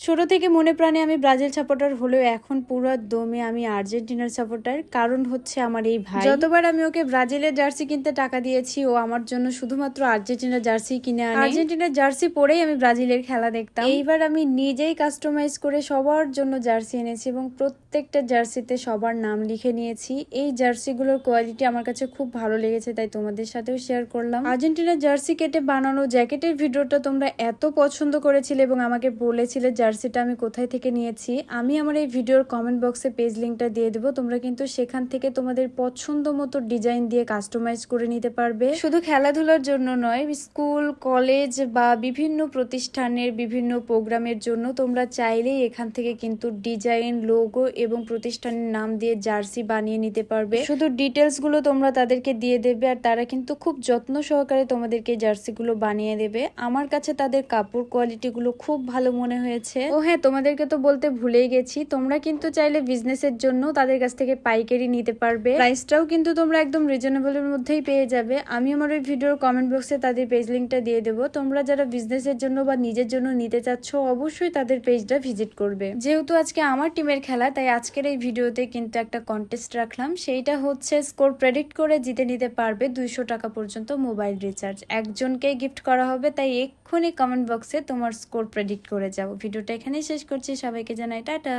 ছোট থেকে মনে প্রাণে আমি ব্রাজিল সাপোর্টার হলেও এখন পুরো দমে আমি আর্জেন্টিনার সাপোর্টার। কারণ হচ্ছে আমার এই ভাই। যতবার আমি ওকে ব্রাজিলের জার্সি কিনতে টাকা দিয়েছি, ও আমার জন্য শুধুমাত্র আর্জেন্টিনার জার্সি কিনে আনে। আর্জেন্টিনার জার্সি পরেই আমি ব্রাজিলের খেলা দেখতাম। এইবার আমি নিজেই কাস্টমাইজ করে সবার জন্য জার্সি এনেছি এবং প্রত্যেকটা জার্সিতে সবার নাম লিখে নিয়েছি। এই জার্সিগুলোর কোয়ালিটি আমার কাছে খুব ভালো লেগেছে, তাই তোমাদের সাথেও শেয়ার করলাম। আর্জেন্টিনার জার্সি কেটে বানানো জ্যাকেটের ভিডিওটা তোমরা এত পছন্দ করেছিলে এবং আমাকে বলেছিলে জার্সিটা আমি কোথায় থেকে নিয়েছি। আমি আমার এই ভিডিওর কমেন্ট বক্সে পেজ লিঙ্কটা দিয়ে দেবো, তোমরা কিন্তু সেখান থেকে তোমাদের পছন্দ মতো ডিজাইন দিয়ে কাস্টমাইজ করে নিতে পারবে। শুধু খেলাধুলার জন্য নয়, স্কুল কলেজ বা বিভিন্ন প্রতিষ্ঠানের বিভিন্ন প্রোগ্রামের জন্য তোমরা চাইলেই এখান থেকে কিন্তু ডিজাইন, লোগো এবং প্রতিষ্ঠানের নাম দিয়ে জার্সি বানিয়ে নিতে পারবে। শুধু ডিটেলস গুলো তোমরা তাদেরকে দিয়ে দেবে আর তারা কিন্তু খুব যত্ন সহকারে তোমাদেরকে জার্সিগুলো বানিয়ে দেবে। আমার কাছে তাদের কাপড় কোয়ালিটি গুলো খুব ভালো মনে হয়েছে। ও হ্যাঁ, তোমাদেরকে তো বলতে ভুলেই গেছি, তোমরা কিন্তু চাইলে বিজনেসের জন্য তাদের কাছ থেকে পাইকারি নিতে পারবে। প্রাইসটাও কিন্তু তোমরা একদম রিজনেবলের মধ্যেই পেয়ে যাবে। আমি আমার ওই ভিডিওর কমেন্ট বক্সে তাদের পেজ লিঙ্কটা দিয়ে দেবো। তোমরা যারা বিজনেসের জন্য বা নিজের জন্য নিতে চাচ্ছ, অবশ্যই তাদের পেজটা ভিজিট করবে। যেহেতু আজকে আমার টিমের খেলা, তাই আজকের এই ভিডিওতে কিন্তু একটা কন্টেস্ট রাখলাম। সেইটা হচ্ছে স্কোর প্রেডিক্ট করে জিতে নিতে পারবে 200 টাকা পর্যন্ত মোবাইল রিচার্জ। একজনকেই গিফট করা হবে, তাই এক্ষুনি কমেন্ট বক্সে তোমার স্কোর প্রেডিক্ট করে যাও। ভিডিওটা এখানেই শেষ করছি, সবাইকে জানাই টাটা।